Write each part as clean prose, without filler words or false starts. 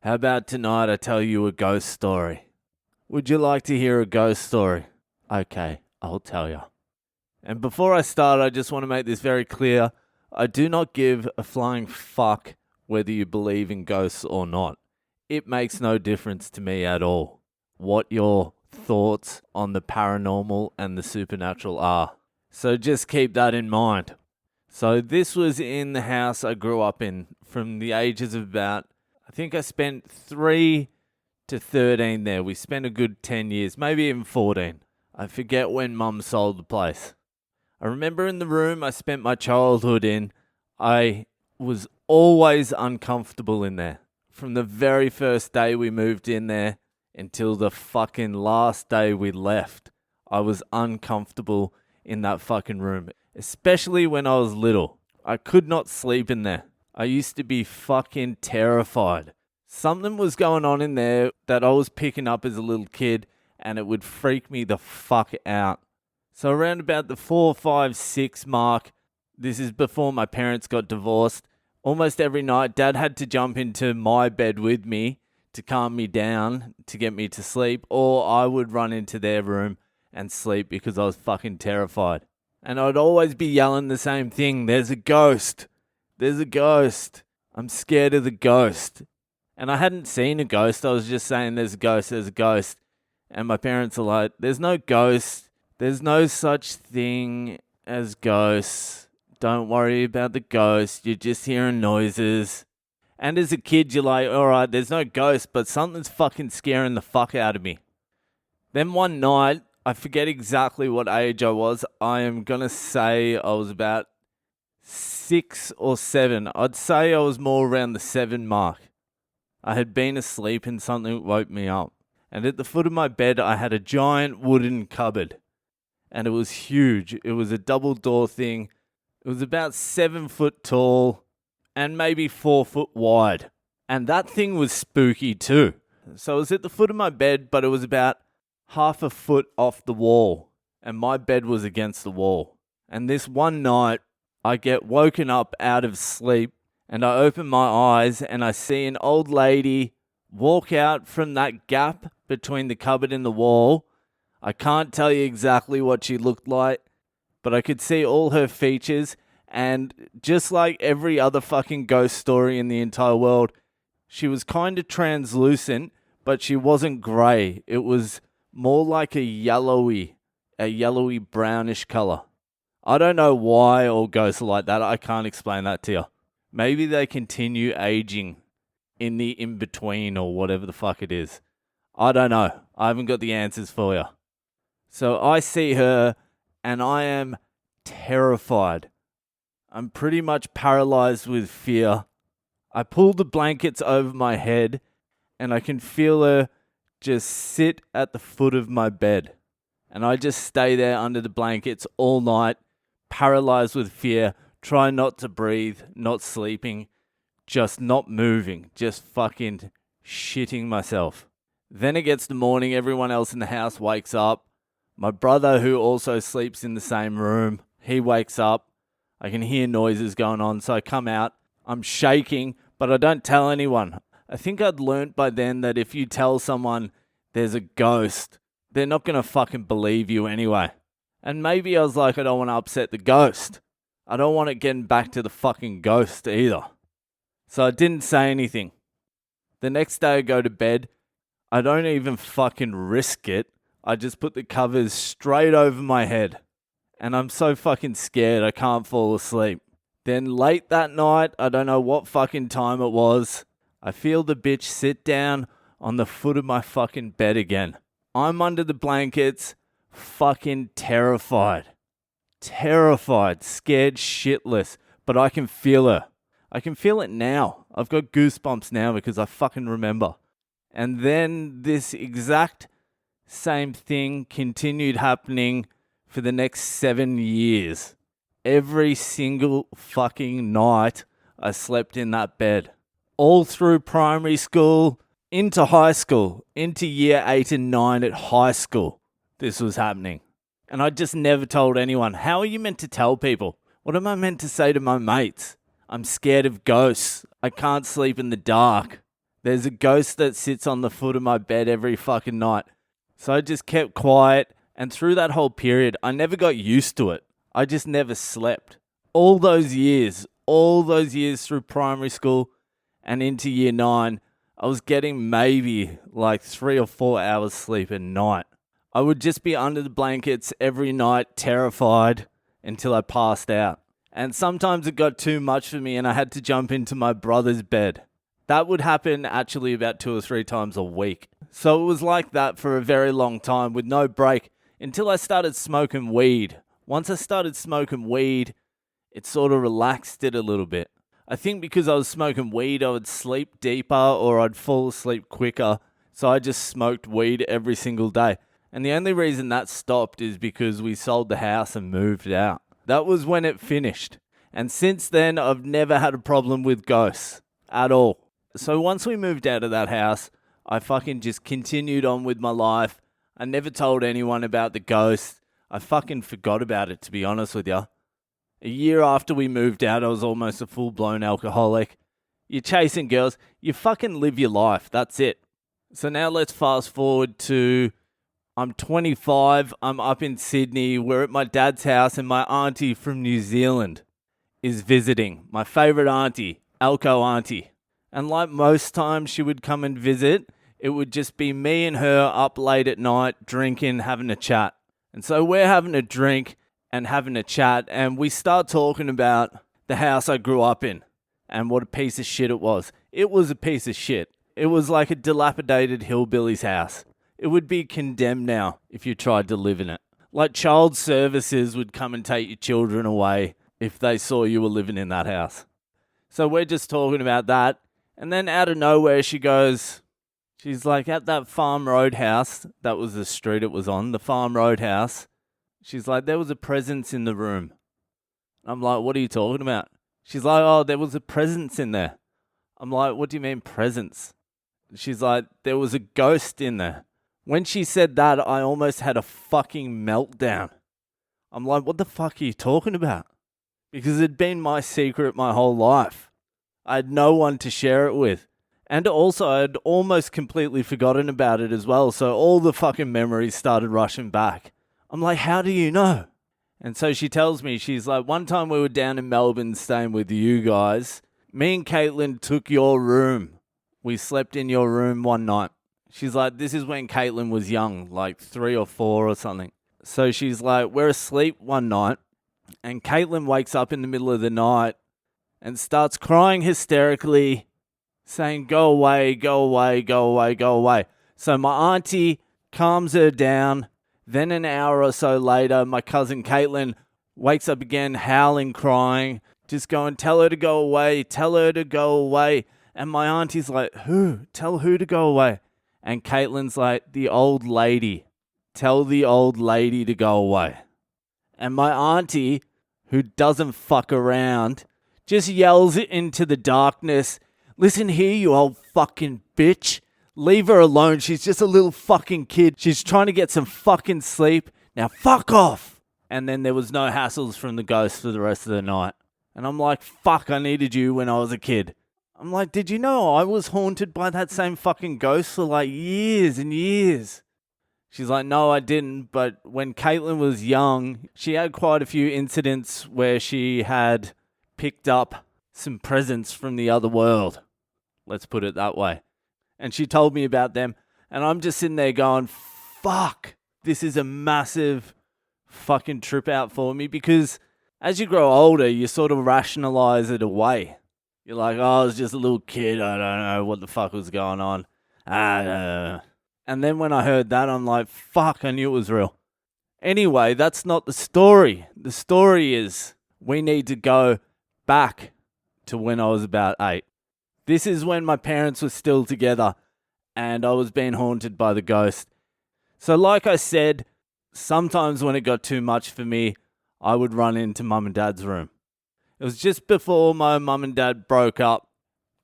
How about tonight I tell you a ghost story? Would you like to hear a ghost story? Okay, I'll tell you. And before I start, I just want to make this very clear. I do not give a flying fuck whether you believe in ghosts or not. It makes no difference to me at all what your thoughts on the paranormal and the supernatural are. So just keep that in mind. So this was in the house I grew up in from the ages of about, I think I spent 3 to 13 there. We spent a good 10 years, maybe even 14. I forget when Mum sold the place. I remember in the room I spent my childhood in, I was always uncomfortable in there. From the very first day we moved in there until the fucking last day we left, I was uncomfortable in that fucking room. Especially when I was little. I could not sleep in there. I used to be fucking terrified. Something was going on in there that I was picking up as a little kid, and it would freak me the fuck out. So around about the 4, 5, 6 mark, this is before my parents got divorced, almost every night Dad had to jump into my bed with me to calm me down, to get me to sleep, or I would run into their room and sleep because I was fucking terrified. And I'd always be yelling the same thing, there's a ghost, there's a ghost, I'm scared of the ghost. And I hadn't seen a ghost, I was just saying there's a ghost, there's a ghost. And my parents are like, there's no ghost, there's no such thing as ghosts. Don't worry about the ghost, you're just hearing noises. And as a kid, you're like, alright, there's no ghost, but something's fucking scaring the fuck out of me. Then one night, I forget exactly what age I was. I am going to say I was about 6 or 7. I'd say I was more around the 7 mark. I had been asleep and something woke me up. And at the foot of my bed, I had a giant wooden cupboard. And it was huge. It was a double door thing. It was about 7 foot tall and maybe 4 foot wide. And that thing was spooky too. So it was at the foot of my bed, but it was about half a foot off the wall. And my bed was against the wall. And this one night, I get woken up out of sleep and I open my eyes and I see an old lady walk out from that gap between the cupboard and the wall. I can't tell you exactly what she looked like, but I could see all her features, and just like every other fucking ghost story in the entire world, she was kind of translucent, but she wasn't grey. It was more like a yellowy brownish color. I don't know why all ghosts are like that. I can't explain that to you. Maybe they continue aging in the in-between or whatever the fuck it is. I don't know. I haven't got the answers for you. So I see her and I am terrified. I'm pretty much paralyzed with fear. I pull the blankets over my head and I can feel her just sit at the foot of my bed. And I just stay there under the blankets all night, paralyzed with fear, try not to breathe, not sleeping, just not moving, just fucking shitting myself. Then it gets the morning, everyone else in the house wakes up. My brother, who also sleeps in the same room, he wakes up. I can hear noises going on, so I come out. I'm shaking, but I don't tell anyone. I think I'd learnt by then that if you tell someone there's a ghost, they're not going to fucking believe you anyway. And maybe I was like, I don't want to upset the ghost. I don't want it getting back to the fucking ghost either. So I didn't say anything. The next day I go to bed. I don't even fucking risk it. I just put the covers straight over my head. And I'm so fucking scared I can't fall asleep. Then late that night, I don't know what fucking time it was, I feel the bitch sit down on the foot of my fucking bed again. I'm under the blankets, fucking terrified. Terrified, scared shitless, but I can feel her. I can feel it now. I've got goosebumps now because I fucking remember. And then this exact same thing continued happening for the next 7 years. Every single fucking night I slept in that bed. All through primary school, into high school, into year 8 and 9 at high school. This was happening. And I just never told anyone. How are you meant to tell people? What am I meant to say to my mates? I'm scared of ghosts. I can't sleep in the dark. There's a ghost that sits on the foot of my bed every fucking night. So I just kept quiet, and through that whole period, I never got used to it. I just never slept. All those years through primary school and into year 9, I was getting maybe like 3 or 4 hours sleep at night. I would just be under the blankets every night, terrified, until I passed out. And sometimes it got too much for me and I had to jump into my brother's bed. That would happen actually about 2 or 3 times a week. So it was like that for a very long time with no break until I started smoking weed. Once I started smoking weed, it sort of relaxed it a little bit. I think because I was smoking weed, I would sleep deeper or I'd fall asleep quicker. So I just smoked weed every single day. And the only reason that stopped is because we sold the house and moved out. That was when it finished. And since then, I've never had a problem with ghosts at all. So once we moved out of that house, I fucking just continued on with my life. I never told anyone about the ghost. I fucking forgot about it, to be honest with you. A year after we moved out, I was almost a full-blown alcoholic. You're chasing girls. You fucking live your life. That's it. So now let's fast forward to... I'm 25. I'm up in Sydney. We're at my dad's house and my auntie from New Zealand is visiting. My favourite auntie, Alco auntie. And like most times she would come and visit, it would just be me and her up late at night, drinking, having a chat. And so we're having a drink and having a chat, and we start talking about the house I grew up in and what a piece of shit it was. It was a piece of shit. It was like a dilapidated hillbilly's house. It would be condemned now if you tried to live in it. Like child services would come and take your children away if they saw you were living in that house. So we're just talking about that. And then out of nowhere she goes, she's like, at that Farm Road house, that was the street it was on, the Farm Road house. She's like, there was a presence in the room. I'm like, what are you talking about? She's like, oh, there was a presence in there. I'm like, what do you mean presence? She's like, there was a ghost in there. When she said that, I almost had a fucking meltdown. I'm like, what the fuck are you talking about? Because it'd been my secret my whole life. I had no one to share it with. And also, I'd almost completely forgotten about it as well. So all the fucking memories started rushing back. I'm like, how do you know? And so she tells me, she's like, one time we were down in Melbourne staying with you guys. Me and Caitlin took your room. We slept in your room one night. She's like, this is when Caitlin was young, like 3 or 4 or something. So she's like, we're asleep one night, and Caitlin wakes up in the middle of the night and starts crying hysterically, saying, go away, go away, go away, go away. So my auntie calms her down. Then an hour or so later, my cousin Caitlin wakes up again, howling, crying, just going, tell her to go away, tell her to go away. And my auntie's like, who? Tell who to go away? And Caitlin's like, the old lady. Tell the old lady to go away. And my auntie, who doesn't fuck around, just yells into the darkness, listen here, you old fucking bitch. Leave her alone. She's just a little fucking kid. She's trying to get some fucking sleep. Now fuck off. And then there was no hassles from the ghost for the rest of the night. And I'm like, fuck, I needed you when I was a kid. I'm like, did you know I was haunted by that same fucking ghost for like years and years? She's like, no, I didn't. But when Caitlin was young, she had quite a few incidents where she had picked up some presents from the other world. Let's put it that way. And she told me about them. And I'm just sitting there going, fuck, this is a massive fucking trip out for me. Because as you grow older, you sort of rationalize it away. You're like, oh, I was just a little kid. I don't know what the fuck was going on. And then when I heard that, I'm like, fuck, I knew it was real. Anyway, that's not the story. The story is we need to go back to when I was about 8. This is when my parents were still together and I was being haunted by the ghost. So like I said, sometimes when it got too much for me, I would run into mum and dad's room. It was just before my mum and dad broke up.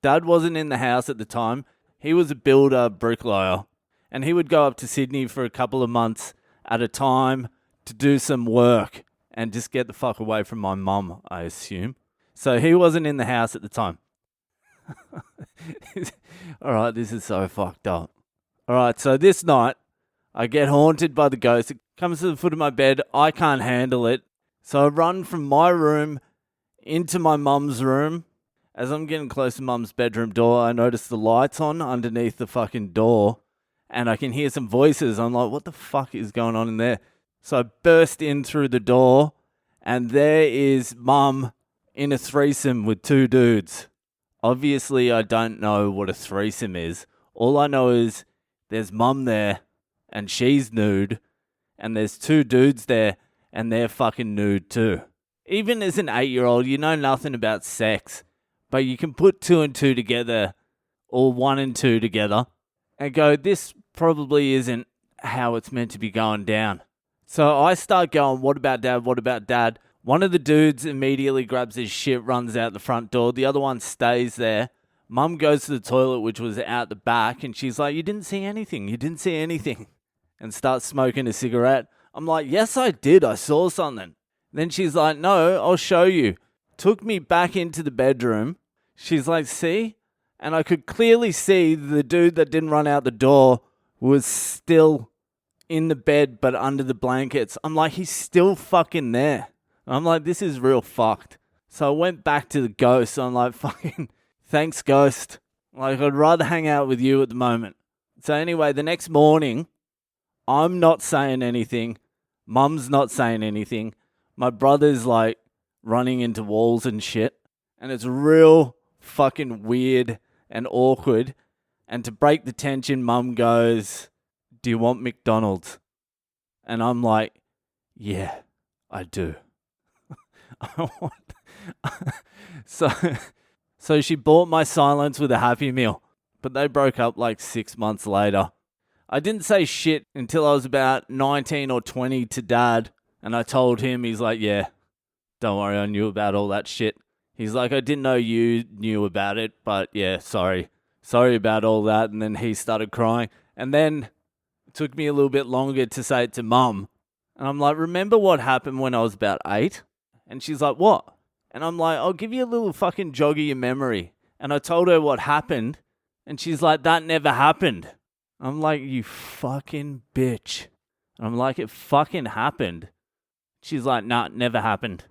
Dad wasn't in the house at the time. He was a builder, bricklayer, and he would go up to Sydney for a couple of months at a time to do some work and just get the fuck away from my mum, I assume. So he wasn't in the house at the time. Alright, this is so fucked up. Alright, so this night, I get haunted by the ghost. It comes to the foot of my bed. I can't handle it. So I run from my room into my mum's room. As I'm getting close to mum's bedroom door, I notice the lights on underneath the fucking door. And I can hear some voices. I'm like, what the fuck is going on in there? So I burst in through the door. And there is mum in a threesome with two dudes. Obviously, I don't know what a threesome is. All I know is there's mum there and she's nude. And there's two dudes there and they're fucking nude too. Even as an 8-year-old, you know nothing about sex. But you can put 2 and 2 together or 1 and 2 together and go, this probably isn't how it's meant to be going down. So I start going, what about dad? What about dad? One of the dudes immediately grabs his shit, runs out the front door. The other one stays there. Mum goes to the toilet, which was out the back, and she's like, you didn't see anything. You didn't see anything. And starts smoking a cigarette. I'm like, yes, I did. I saw something. Then she's like, no, I'll show you. Took me back into the bedroom. She's like, see? And I could clearly see the dude that didn't run out the door was still in the bed but under the blankets. I'm like, he's still fucking there. I'm like, this is real fucked. So I went back to the ghost. I'm like, fucking, thanks, ghost. Like, I'd rather hang out with you at the moment. So anyway, the next morning, I'm not saying anything. Mum's not saying anything. My brother's like running into walls and shit. And it's real fucking weird and awkward. And to break the tension, Mum goes, do you want McDonald's? And I'm like, yeah, I do. I want... So she bought my silence with a Happy Meal. But they broke up like 6 months later. I didn't say shit until I was about 19 or 20 to Dad. And I told him, he's like, yeah, don't worry, I knew about all that shit. He's like, I didn't know you knew about it, but yeah, sorry. Sorry about all that. And then he started crying. And then it took me a little bit longer to say it to Mum. And I'm like, remember what happened when I was about 8? And she's like, what? And I'm like, I'll give you a little fucking jog of your memory. And I told her what happened. And she's like, that never happened. I'm like, you fucking bitch. And I'm like, it fucking happened. She's like, nah, it never happened.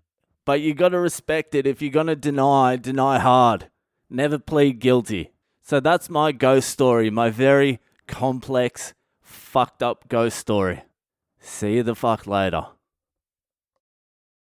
But you got to respect it. If you're going to deny hard. Never plead guilty. So that's my ghost story. My very complex, fucked up ghost story. See you the fuck later.